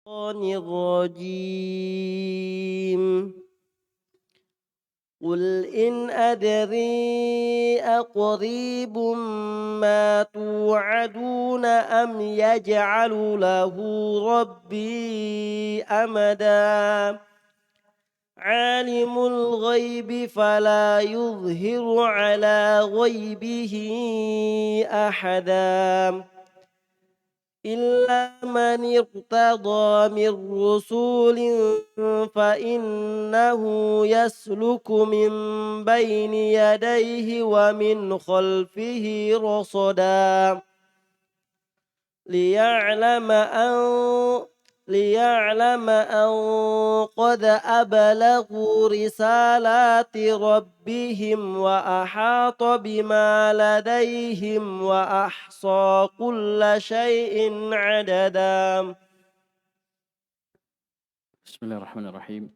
الرجيم قل إن أدري أقريب ما توعدون أم يجعل له ربي أمدا عالم الغيب فلا يظهر على غيبه أحدا إلا من ارتضى من رسول فإنه يسلك من بين يديه ومن خلفه رصدا ليعلم أن ليعلم أن قد أبلغوا رسالات ربهم وأحاط بما لديهم وأحصى كل شيء عددا. Bismillahirrahmanirrahim.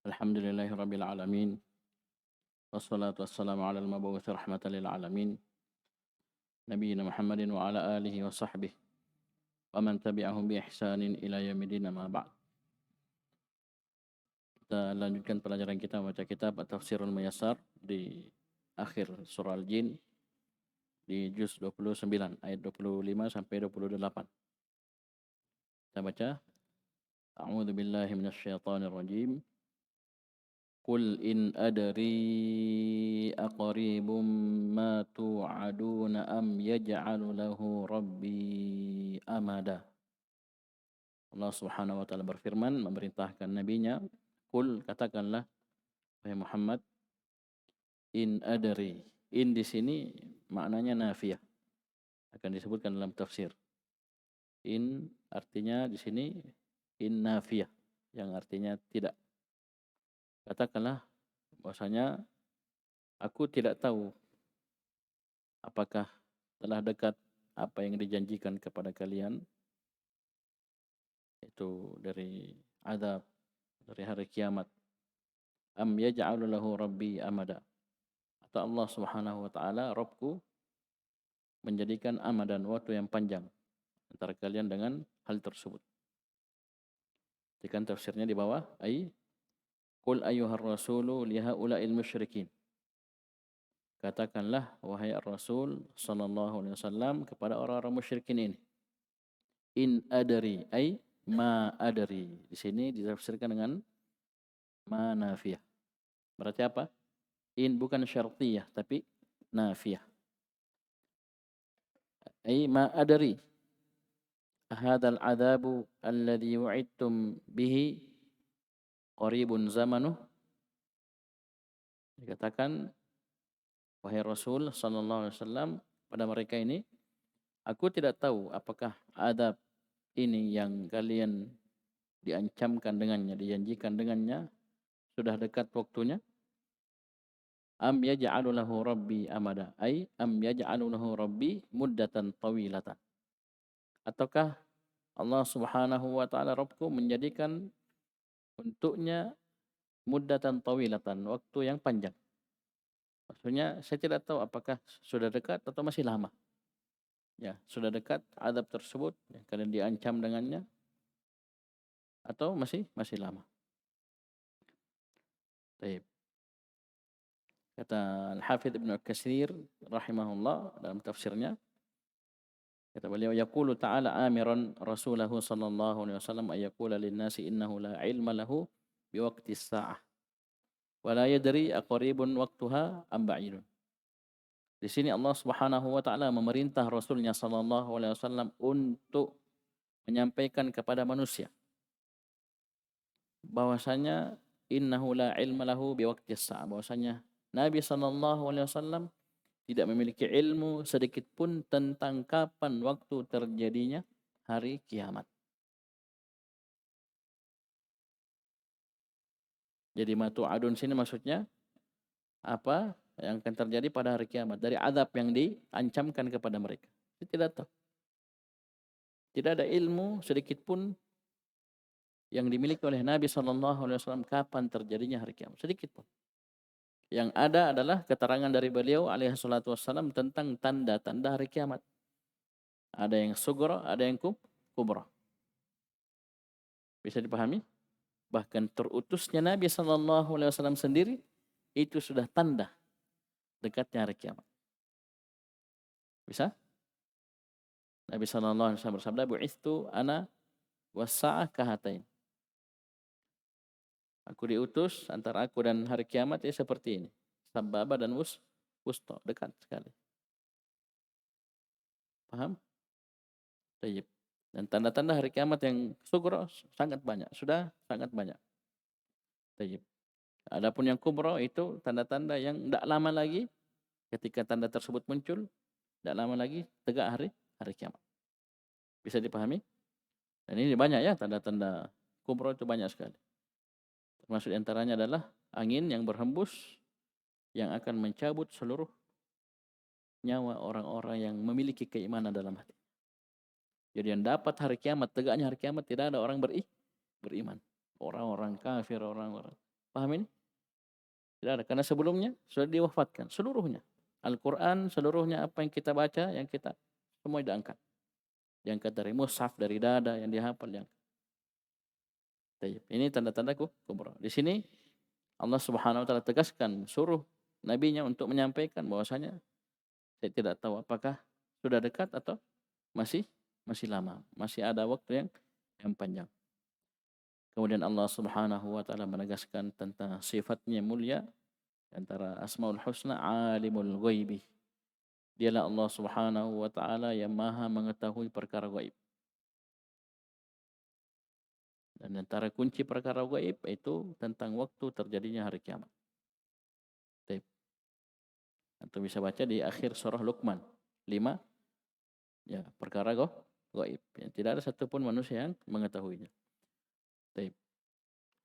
Alhamdulillahirabbil alamin. Wassalatu wassalamu ala al-mab'uts rahmatan lil alamin. Nabiyina Muhammadin wa ala alihi wa sahbihi wa man tabi'ahum bi ihsanin ila yaumil ma ba'd. Kita lanjutkan pelajaran kita membaca kitab At-Tafsirul Muyassar di akhir surah Al-Jin di juz 29 ayat 25 sampai 28. Kita baca. A'udzu billahi minasyaitonir rajim. Qul in adri aqribum ma tu'aduna am yaj'alu lahu rabbi amada. Allah Subhanahu wa taala berfirman memerintahkan nabinya, qul katakanlah wahai Muhammad, in adri. In di sini maknanya nafiyah. Akan disebutkan dalam tafsir. In artinya di sini in nafiyah yang artinya tidak. Katakanlah bahwasanya aku tidak tahu apakah telah dekat apa yang dijanjikan kepada kalian, itu dari azab, dari hari kiamat. Am yaj'alu lahu rabbi amada. Atau Allah Subhanahu wa taala, Rabbku, menjadikan amadan, waktu yang panjang antara kalian dengan hal tersebut. Jika tafsirnya di bawah, ai qul ayyuhar rasulu li haula'il musyrikin. Katakanlah wahai Rasul sallallahu alaihi wasallam kepada orang-orang musyrikin ini. In adari ai ma adari. Di sini ditafsirkan dengan ma nafiyah. Berarti apa? In bukan syartiyah tapi nafiyah. Ai ma adari. Hadzal adzabu alladhi wa'idtum bihi qaribun zamanuh. Dikatakan wahai Rasul sallallahu alaihi wasallam pada mereka ini, aku tidak tahu apakah adab ini yang kalian diancamkan dengannya, dijanjikan dengannya sudah dekat waktunya. Am yaj'alu lahu rabbi amada, ai am yaj'alu lahu rabbi muddatan tawilatan. Ataukah Allah Subhanahu wa taala Rabbku menjadikan untuknya muddatan tawilatan, waktu yang panjang. Maksudnya saya tidak tahu apakah sudah dekat atau masih lama. Ya, sudah dekat adab tersebut yang kalian diancam dengannya atau masih lama. Baik. Kata Al-Hafidz Ibnu Katsir rahimahullah dalam tafsirnya, kata beliau, yaqulu ta'ala amiran rasulahu sallallahu alaihi wasallam ay yaqula lin-nasi innahu la ilma lahu biwaqti as-sa'ah wa la yadri aqribun waqtuha am ba'idun. Di sini Allah Subhanahu wa taala memerintah Rasulnya sallallahu alaihi wasallam untuk menyampaikan kepada manusia bahwasanya innahu la ilma lahu biwaqti as-sa'ah, bahwasanya Nabi sallallahu alaihi wasallam tidak memiliki ilmu sedikit pun tentang kapan waktu terjadinya hari kiamat. Jadi matu adun sini maksudnya apa yang akan terjadi pada hari kiamat dari azab yang diancamkan kepada mereka. Dia tidak tahu. Tidak ada ilmu sedikit pun yang dimiliki oleh Nabi sallallahu alaihi wasallam kapan terjadinya hari kiamat, sedikit pun. Yang ada adalah keterangan dari beliau alaihi salatu wassalam tentang tanda-tanda hari kiamat. Ada yang sugra, ada yang kubra. Bisa dipahami? Bahkan terutusnya Nabi SAW sendiri itu sudah tanda dekatnya hari kiamat. Bisa? Nabi SAW bersabda, "Bu'ithu ana was-sa'ah kahatain." Aku diutus antara aku dan hari kiamat ya seperti ini. Sababa dan wusta, dekat sekali. Paham? Tayyib. Dan tanda-tanda hari kiamat yang sughra sangat banyak, sudah sangat banyak. Tayyib. Adapun yang kubra itu tanda-tanda yang tidak lama lagi ketika tanda tersebut muncul, tidak lama lagi tegak hari kiamat. Bisa dipahami? Dan ini banyak ya tanda-tanda kubra itu banyak sekali. Termasuk diantaranya adalah angin yang berhembus yang akan mencabut seluruh nyawa orang-orang yang memiliki keimanan dalam hati. Jadi yang dapat hari kiamat, tegaknya hari kiamat tidak ada orang beriman. Orang-orang kafir, orang-orang. Paham ini? Tidak ada. Karena sebelumnya sudah diwafatkan seluruhnya. Al-Quran seluruhnya apa yang kita baca, yang kita semua diangkat. Diangkat dari mushaf, dari dada yang dihafal. Ini tanda-tanda kubra. Di sini Allah Subhanahu wa taala tegaskan suruh nabinya untuk menyampaikan bahwasanya saya tidak tahu apakah sudah dekat atau masih lama, masih ada waktu yang panjang. Kemudian Allah Subhanahu wa taala menegaskan tentang sifatnya mulia antara Asmaul Husna Alimul Ghaibi. Dialah Allah Subhanahu wa taala yang Maha mengetahui perkara gaib. Dan antara kunci perkara gaib itu tentang waktu terjadinya hari kiamat. Baik. Atau bisa baca di akhir surah Luqman 5 ya, perkara gaib. Ya, tidak ada satupun manusia yang mengetahuinya. Baik.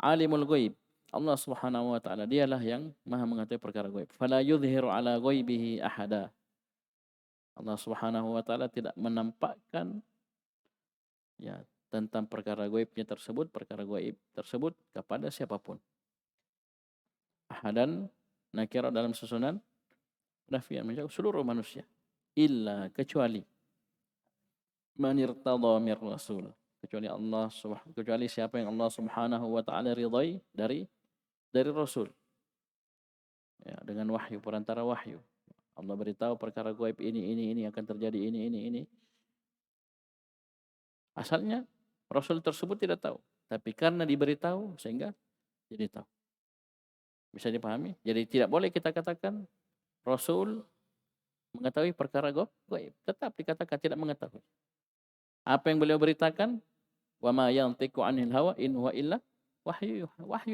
Alimul ghaib. Allah Subhanahu wa taala dialah yang Maha mengetahui perkara gaib. Fala yudhiru ala ghaibihi ahada. Allah Subhanahu wa taala tidak menampakkan ya tentang perkara gaibnya tersebut, perkara gaib tersebut kepada siapapun. Ahadan nakira dalam susunan nafian menjauh seluruh manusia. Illa kecuali man irtada mir rasul. Kecuali siapa yang Allah Subhanahu wa taala ridai dari rasul. Ya, dengan wahyu, perantara wahyu. Allah beritahu perkara gaib ini akan terjadi ini. Asalnya Rasul tersebut tidak tahu, tapi karena diberitahu sehingga jadi tahu. Bisa dipahami? Jadi tidak boleh kita katakan Rasul mengetahui perkara gaib, tetap dikatakan tidak mengetahui. Apa yang beliau beritakan, wa ma yantiqu 'anil hawa in huwa illa wahyu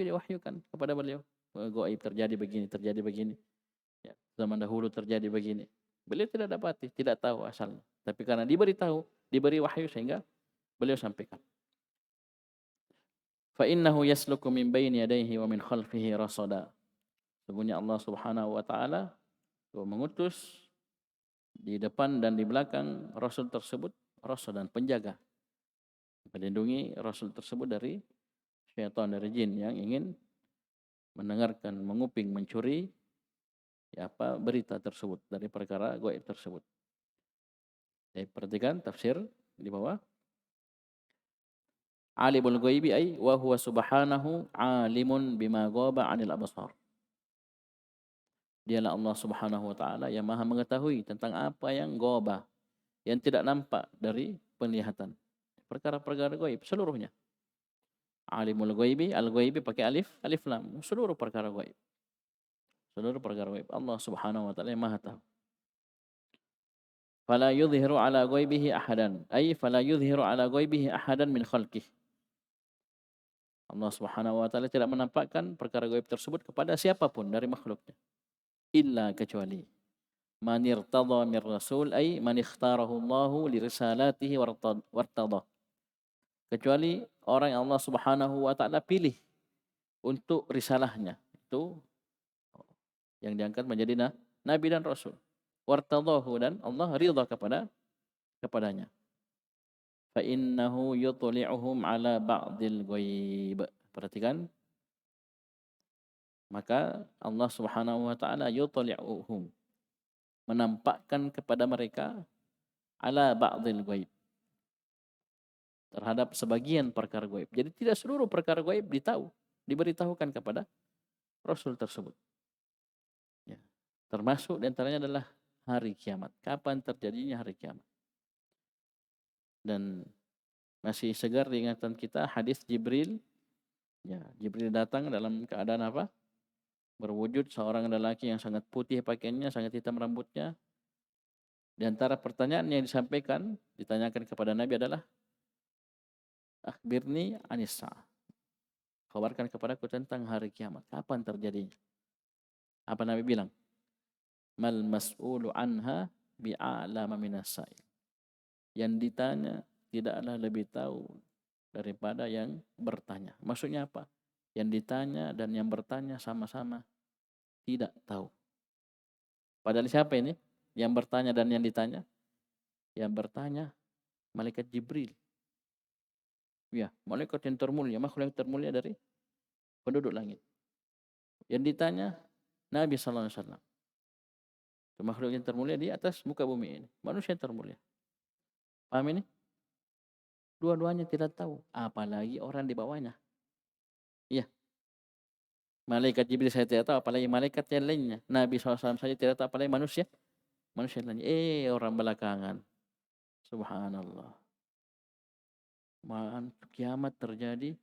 diwahyukan kepada beliau. Gaib terjadi begini. Ya, zaman dahulu terjadi begini. Beliau tidak dapati, tidak tahu asalnya. Tapi karena diberitahu, diberi wahyu sehingga beliau sampaikan. Fa innahu yasluku min baini yadayhi wa min khalfihi rasada. Sesungguhnya Allah Subhanahu wa taala mengutus di depan dan di belakang Rasul tersebut dan penjaga. Melindungi Rasul tersebut dari syaitan, dari jin yang ingin mendengarkan, menguping, mencuri berita tersebut dari perkara gaib tersebut. Perhatikan tafsir di bawah. Alimul ghaibi ay wa huwa subhanahu alimun bima ghaba 'anil absar. Dialah Allah Subhanahu wa taala yang Maha mengetahui tentang apa yang ghaba, yang tidak nampak dari penglihatan. Perkara-perkara gaib seluruhnya. Alimul ghaibi, al-ghaibi pakai alif lam, seluruh perkara gaib. Seluruh perkara gaib Allah Subhanahu wa taala yang Maha tahu. Fala yudhiru ala ghaibihi ahadan, ay fala yudhiru ala ghaibihi ahadan min khalqihi. Allah Subhanahu wa taala tidak menampakkan perkara gaib tersebut kepada siapapun dari makhluknya. Illa kecuali man irtada mir rasul ay man ikhtarahu Allah li risalatihi wartada. Kecuali orang yang Allah Subhanahu wa taala pilih untuk risalahnya. Itu yang diangkat menjadi nabi dan rasul. Wartadahu, dan Allah ridha kepadanya. Fa innahu yutli'uhum ala ba'dil ghaib. Perhatikan. Maka Allah Subhanahu wa taala yutli'uhum, menampakkan kepada mereka ala ba'dil ghaib, terhadap sebagian perkara gaib. Jadi tidak seluruh perkara gaib diberitahukan kepada Rasul tersebut. Ya. Termasuk diantaranya adalah hari kiamat. Kapan terjadinya hari kiamat. Dan masih segar di ingatan kita hadis Jibril. Ya, Jibril datang dalam keadaan apa? Berwujud seorang lelaki yang sangat putih pakaiannya, sangat hitam rambutnya. Di antara pertanyaan yang ditanyakan kepada Nabi adalah akhbirni anis sa'ah. Kabarkan kepadaku tentang hari kiamat. Kapan terjadinya? Apa Nabi bilang? Mal mas'ulu anha bi'a'lama minas sa'il. Yang ditanya tidaklah lebih tahu daripada yang bertanya. Maksudnya apa? Yang ditanya dan yang bertanya sama-sama tidak tahu. Padahal siapa ini? Yang bertanya dan yang ditanya? Yang bertanya malaikat Jibril. Ya, malaikat yang termulia, makhluk yang termulia dari penduduk langit. Yang ditanya Nabi sallallahu alaihi wasallam. Itu makhluk yang termulia di atas muka bumi ini, manusia yang termulia. Paham ini? Dua-duanya tidak tahu, apalagi orang di bawahnya. Iya. Malaikat Jibril saya tidak tahu, apalagi malaikat yang lainnya. Nabi SAW saja tidak tahu, apalagi manusia yang lainnya. Orang belakangan. Subhanallah. Kiamat terjadi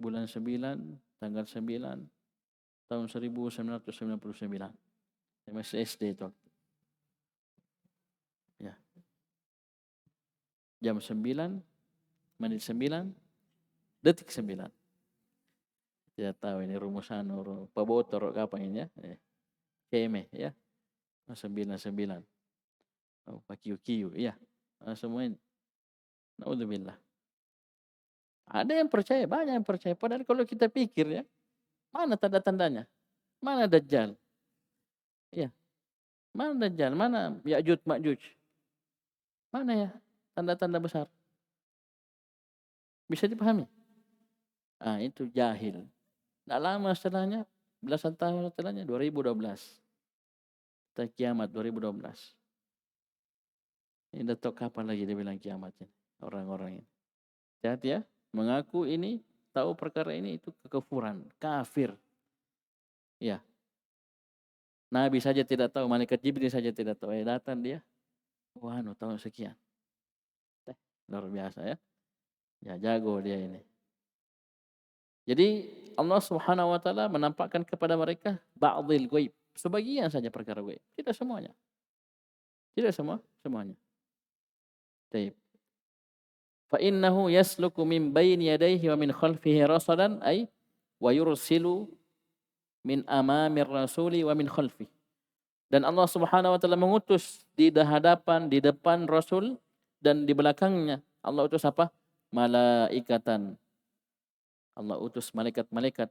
bulan 9, tanggal 9, tahun 1999. Saya masih SD itu. Ya. Jam 9, menit 9, detik 9. Tidak tahu ini rumusan Pak Botor apa ini ya. Keme ya. 99. Oh, Pak Kiu ya. Semua ini. Naudzubillah. Ada yang percaya, banyak yang percaya. Padahal kalau kita pikir ya, mana tanda-tandanya? Mana Dajjal? Ya. Mana Dajjal? Mana Ya'juj Ma'juj? Mana ya tanda-tanda besar? Bisa dipahami? Itu jahil. Tidak lama setelahnya, belasan tahun setelahnya, 2012. Kiamat 2012. Ini datuk kapan lagi dia bilang kiamat ini? Orang-orang ini. Hati-hati ya, mengaku ini, tahu perkara ini, itu kekufuran, kafir. Ya. Nabi saja tidak tahu, malaikat Jibril saja tidak tahu. Datang dia, tahun sekian. Luar biasa ya. Ya jago dia ini. Jadi Allah Subhanahu wa taala menampakkan kepada mereka ba'dil ghaib, sebagian saja perkara ghaib, tidak semuanya. Tidak semuanya. Baik. Fa innahu yasluku min baini yadayhi wa min khalfihi rasadan ay wa yursilu min amamir rasuli wa min khalfihi. Dan Allah Subhanahu wa taala mengutus di hadapan, di depan Rasul dan di belakangnya. Allah utus apa? Malaikatan. Allah utus malaikat-malaikat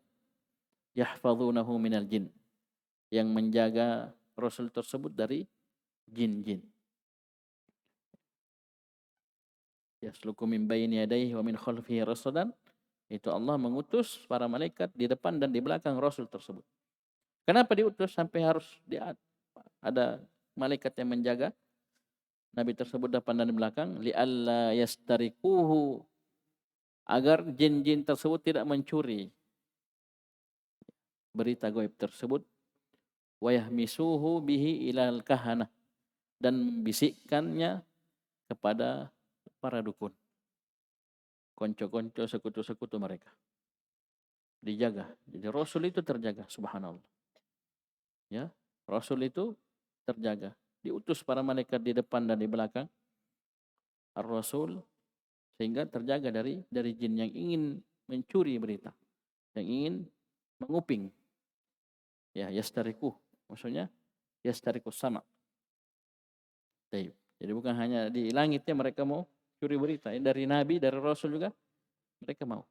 yahfazunahu minal jin, yang menjaga Rasul tersebut dari jin-jin. Yasluku min bayni yadayhi wa min khalfihi rasadan. Itu Allah mengutus para malaikat di depan dan di belakang Rasul tersebut. Kenapa diutus sampai harus ada malaikat yang menjaga Nabi tersebut depan dan di belakang? Li'alla yastarikuhu, agar jin-jin tersebut tidak mencuri berita gaib tersebut. Wa yahmisuhu bihi ilal kahanah, dan bisikkannya kepada para dukun, konco-konco, sekutu-sekutu mereka. Dijaga. Jadi Rasul itu terjaga, subhanallah. Ya, Rasul itu terjaga. Diutus para malaikat di depan dan di belakang Ar-Rasul, sehingga terjaga dari jin yang ingin mencuri berita, yang ingin menguping. Ya, yastariku, maksudnya yastariku sama. Jadi bukan hanya di langitnya mereka mau curi berita, dari Nabi, dari Rasul juga mereka mau.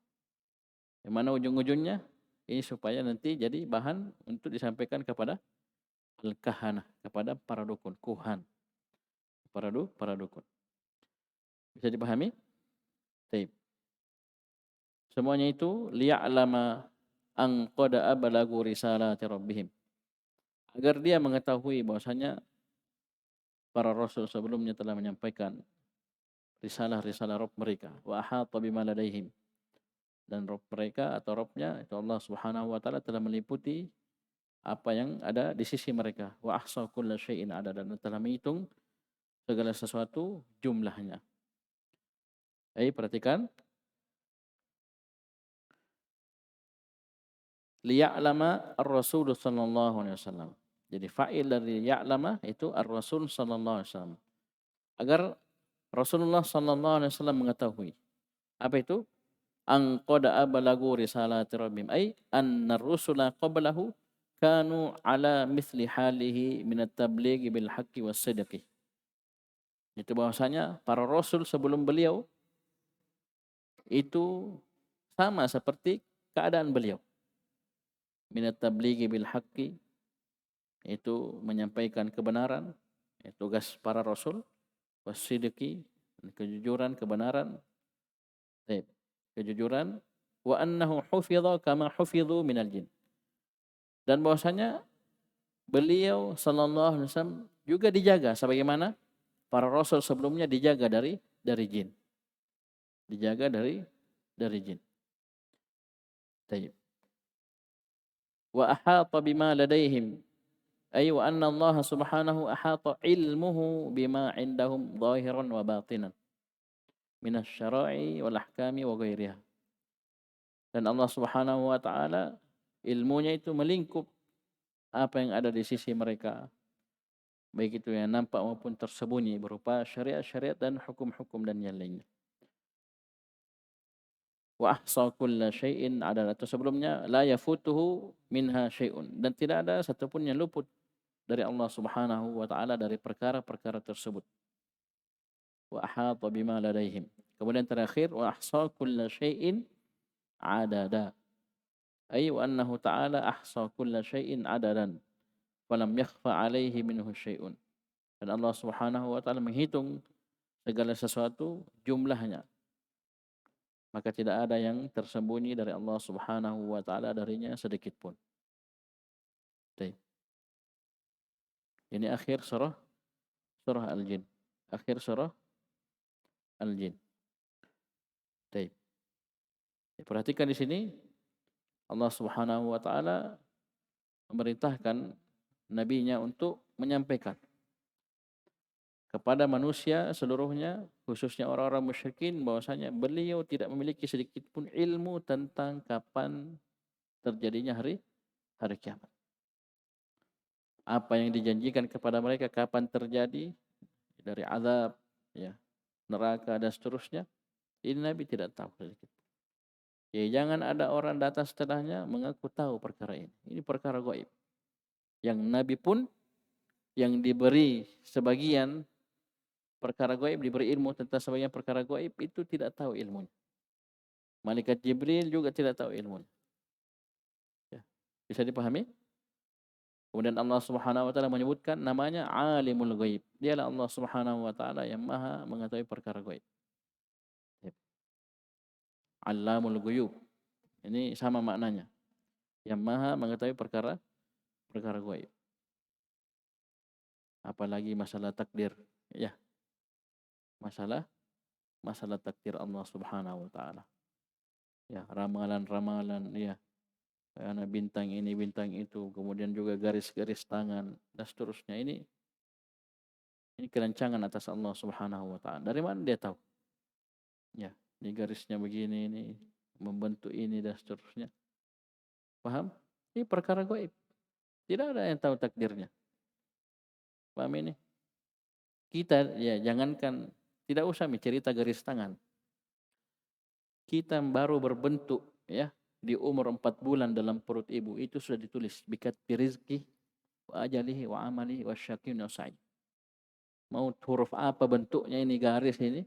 Yang mana ujung-ujungnya ini supaya nanti jadi bahan untuk disampaikan kepada al-kahana, kepada para dukun, kuhan, para dukun. Bisa dipahami? Baik. Semuanya itu liya'lama an qad ablagu risalati rabbihim, agar dia mengetahui bahwasanya para rasul sebelumnya telah menyampaikan risalah-risalah Rabb mereka. Wa ahata bima ladaihim. Dan Rabb mereka atau Rabbnya itu Allah Subhanahu wa taala telah meliputi apa yang ada di sisi mereka. Wa ahsa kulla syai'in ada, dan telah menghitung segala sesuatu jumlahnya. Perhatikan, liya'lama ar-rasul sallallahu alaihi wasallam. Jadi fa'il dari ya'lama itu ar-rasul sallallahu alaihi wasallam. Agar Rasulullah sallallahu alaihi wasallam mengetahui. Apa itu? An qad ablagu risalati rabbihim, ay anna ar-rusula qablahu kanu ala mithli halihi min at-tablighi bil haqqi was sidqi. Itu bahwasanya para rasul sebelum beliau itu sama seperti keadaan beliau. Min at-tablighi bil haqqi, itu menyampaikan kebenaran, tugas para rasul, was sidqi, kejujuran, kebenaran. Baik. Kejujuran, wa annahu hufidha kama hufidhu minal jin. Dan bahwasanya beliau sallallahu alaihi wasallam juga dijaga sebagaimana para rasul sebelumnya dijaga dari jin. Dijaga dari jin. Baik. Wa ahata bima ladaihim, ay wa anna Allah subhanahu ahata ilmuhu bima indahum zahiran wa batinan minas syara'i wal ahkami wa ghairiha. Dan Allah Subhanahu wa taala ilmunya itu melingkup apa yang ada di sisi mereka, baik itu yang nampak maupun tersembunyi berupa syariat-syariat dan hukum-hukum dan yang lainnya. Wa ahsa kulla syai'in adala, atau sebelumnya la yafutuhu minha syai'un, dan tidak ada satupun yang luput dari Allah Subhanahu wa taala dari perkara-perkara tersebut. Wa ahata bima ladaihim. Kemudian terakhir, wa ahsa kulla syai'in adada, ay wa annahu ta'ala ahsa kulla syai'in adadan falam yakhfa alaihi minhu syai'un. Dan Allah Subhanahu wa taala menghitung segala sesuatu jumlahnya, maka tidak ada yang tersembunyi dari Allah Subhanahu wa taala darinya sedikit pun. Baik. Ini akhir surah Al-Jin. Akhir surah Al-Jin. Baik. Perhatikan di sini Allah Subhanahu wa taala memerintahkan nabinya untuk menyampaikan kepada manusia seluruhnya, khususnya orang-orang musyrikin, bahwasanya beliau tidak memiliki sedikit pun ilmu tentang kapan terjadinya hari kiamat. Apa yang dijanjikan kepada mereka kapan terjadi dari azab, ya, neraka dan seterusnya, ini Nabi tidak tahu sedikit. Ya, jangan ada orang datang setelahnya mengaku tahu perkara ini. Ini perkara gaib. Yang Nabi pun yang diberi sebagian perkara gaib, diberi ilmu tentang sebagian perkara gaib, itu tidak tahu ilmunya. Malaikat Jibril juga tidak tahu ilmunya. Ya. Bisa dipahami? Kemudian Allah Subhanahu wa taala menyebutkan namanya Alimul Ghaib. Dialah Allah Subhanahu wa taala yang Maha mengetahui perkara gaib. Ya. Allamul Ghuyub. Ini sama maknanya. Yang Maha mengetahui perkara gaib. Apalagi masalah takdir, ya. Masalah takdir Allah Subhanahu wa taala. Ya, ramalan-ramalan, ya. Karena bintang ini, bintang itu, kemudian juga garis-garis tangan dan seterusnya. Ini kerancangan atas Allah Subhanahu wa taala. Dari mana dia tahu? Ya, ini garisnya begini, ini membentuk ini dan seterusnya. Paham? Ini perkara gaib. Tidak ada yang tahu takdirnya. Paham ini? Kita, ya, jangankan, tidak usah cerita garis tangan. Kita baru berbentuk, ya, di umur 4 bulan dalam perut ibu, itu sudah ditulis bikat rizki wa ajalihi wa amalihi wa syaqiyun wa sa'id. Mau huruf apa bentuknya ini garis ini?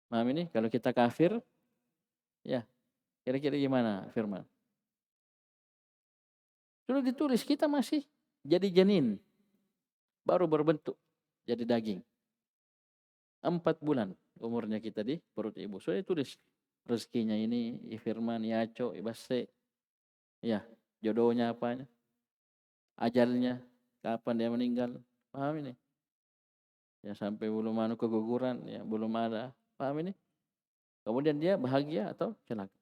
Paham ini? Kalau kita kafir, ya, kira-kira gimana firman? Sudah ditulis, kita masih jadi janin, baru berbentuk jadi daging. 4 bulan umurnya kita di perut ibu. Sudah ditulis rezekinya ini, Firman, Yaco, Ibase, ya, jodohnya apanya, ajalnya, kapan dia meninggal. Paham ini? ya sampai belum keguguran, ya belum ada. Paham ini? Kemudian dia bahagia atau celaka.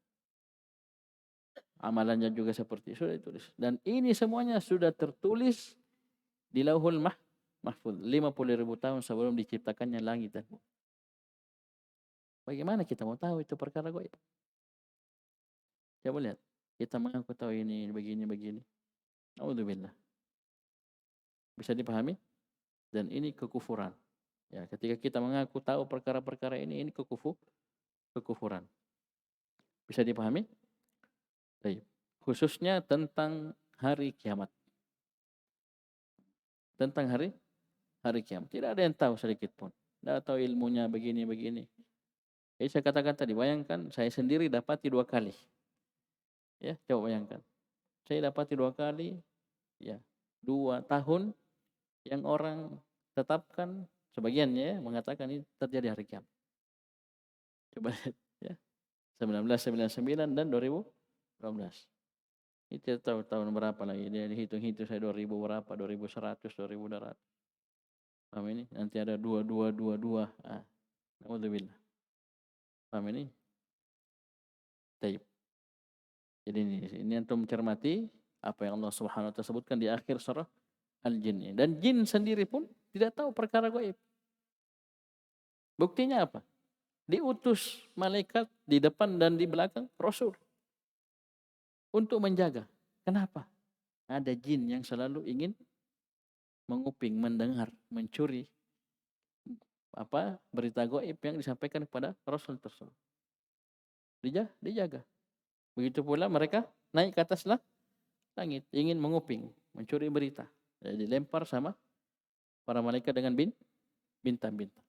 Amalannya juga seperti sudah ditulis. Dan ini semuanya sudah tertulis di Lauhul Mahfuz 50.000 tahun sebelum diciptakannya langit dan bumi. Bagaimana kita mau tahu itu perkara gaib? Coba lihat. Kita mengaku tahu ini begini. Auzubillah. Bisa dipahami? Dan ini kekufuran. Ya, ketika kita mengaku tahu perkara-perkara ini kekufuran. Bisa dipahami? Baik. Khususnya tentang hari kiamat. Tentang hari kiamat. Tidak ada yang tahu sedikit pun. Tidak tahu ilmunya begini. Jadi saya katakan tadi, bayangkan saya sendiri dapati 2 kali. Ya, coba bayangkan. Saya dapati 2 kali, ya, 2 tahun yang orang tetapkan, sebagiannya mengatakan ini terjadi hari kiamat. Coba lihat, ya. 1999 dan 2012. Ini tidak tahu tahun berapa lagi. Dia dihitung-hitung saya 2000 berapa, 2100, 2200. Paham ini? Nanti ada 2222. Alhamdulillah. Paham ini? Taib. Jadi ini antum cermati apa yang Allah Subhanahu wa taala sebutkan di akhir surah Al-Jin. Dan jin sendiri pun tidak tahu perkara gaib. Buktinya apa? Diutus malaikat di depan dan di belakang Rasul untuk menjaga. Kenapa? Ada jin yang selalu ingin menguping, mendengar, mencuri berita gaib yang disampaikan kepada Rasul tersebut. Dijaga. Begitu pula mereka naik ke atas langit, ingin menguping, mencuri berita. Jadi dilempar sama para malaikat dengan bintang-bintang.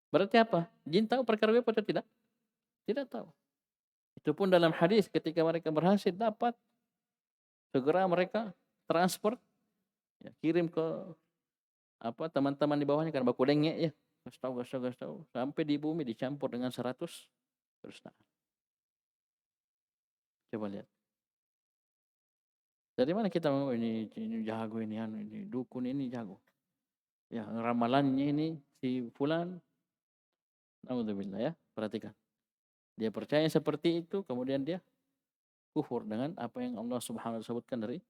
Berarti apa? Jin tahu perkara gaib atau tidak? Tidak tahu. Itu pun dalam hadis ketika mereka berhasil dapat, segera mereka transfer, ya, kirim ke teman-teman di bawahnya, kan baku dengek ya. Gas tahu. Sampai di bumi dicampur dengan 100 terus. Coba lihat. Dari mana kita mau ini jago ini dukun ini jago. Ya, ramalannya ini si fulan. Alhamdulillah, ya. Perhatikan. Dia percaya seperti itu, kemudian dia kufur dengan apa yang Allah Subhanahu wa taala sebutkan dari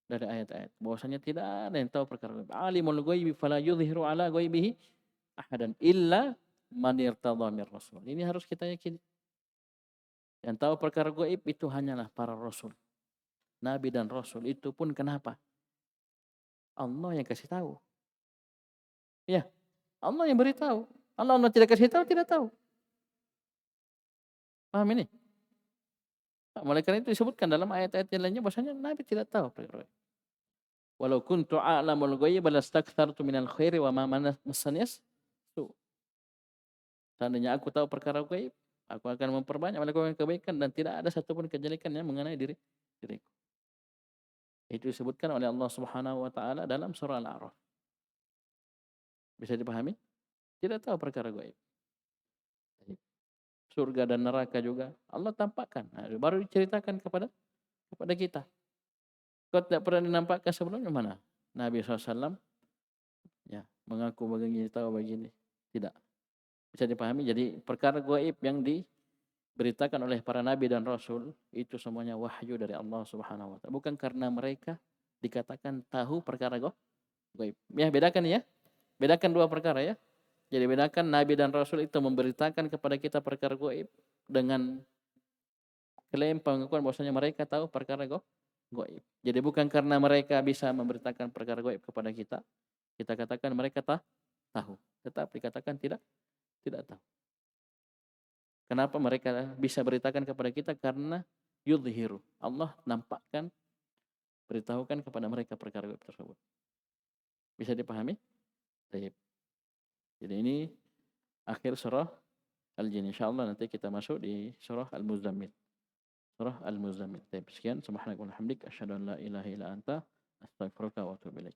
ayat-ayat. Bahwasanya tidak ada yang tahu perkara gaib. Alimul ghaibi fala yudhiru ala ghaibihi ahadan illa man irtadha mir rasul. Ini harus kita yakini. Yang tahu perkara gaib itu hanyalah para rasul. Nabi dan rasul itu pun kenapa? Allah yang kasih tahu. Ya, Allah yang beritahu. Allah tidak kasih tahu, tidak tahu. Paham ini? Oleh karena itu disebutkan dalam ayat-ayat yang lainnya bahwasanya Nabi tidak tahu perkara gaib. Walau kuntu a'lamul ghaib lastakthartu minal khairi wa ma massanias su. Seandainya aku tahu perkara gaib, aku akan memperbanyak melakukan kebaikan dan tidak ada satupun kejelekan yang mengenai diriku. Itu disebutkan oleh Allah Subhanahu wa taala dalam surah Al-A'raf. Bisa dipahami? Tidak tahu perkara gaib. Surga dan neraka juga Allah tampakkan. Baru diceritakan kepada kita. Kau tidak pernah dinampakkan sebelumnya mana? Nabi SAW ya mengaku begini, tahu begini. Tidak. Bisa dipahami? Jadi perkara gaib yang diberitakan oleh para nabi dan rasul itu semuanya wahyu dari Allah Subhanahu wa taala. Bukan karena mereka dikatakan tahu perkara gaib. Ya, bedakan ya. Bedakan 2 perkara ya. Jadi bedakan nabi dan rasul itu memberitakan kepada kita perkara gaib dengan klaim pengakuan bahwasanya mereka tahu perkara gaib. Jadi bukan karena mereka bisa memberitakan perkara gaib kepada kita katakan mereka tahu. Tetapi dikatakan tidak tahu. Kenapa mereka bisa beritakan kepada kita? Karena yudhiru. Allah nampakkan, beritahukan kepada mereka perkara gaib tersebut. Bisa dipahami? Baik. Jadi ini akhir surah Al-Jin. InsyaAllah nanti kita masuk di surah Al-Muzammil. Surah Al-Muzammil. Sekian. Subhanakallahumma wa bihamdika asyhadu an la ilaha illa anta astaghfiruka wa atubu ilaik.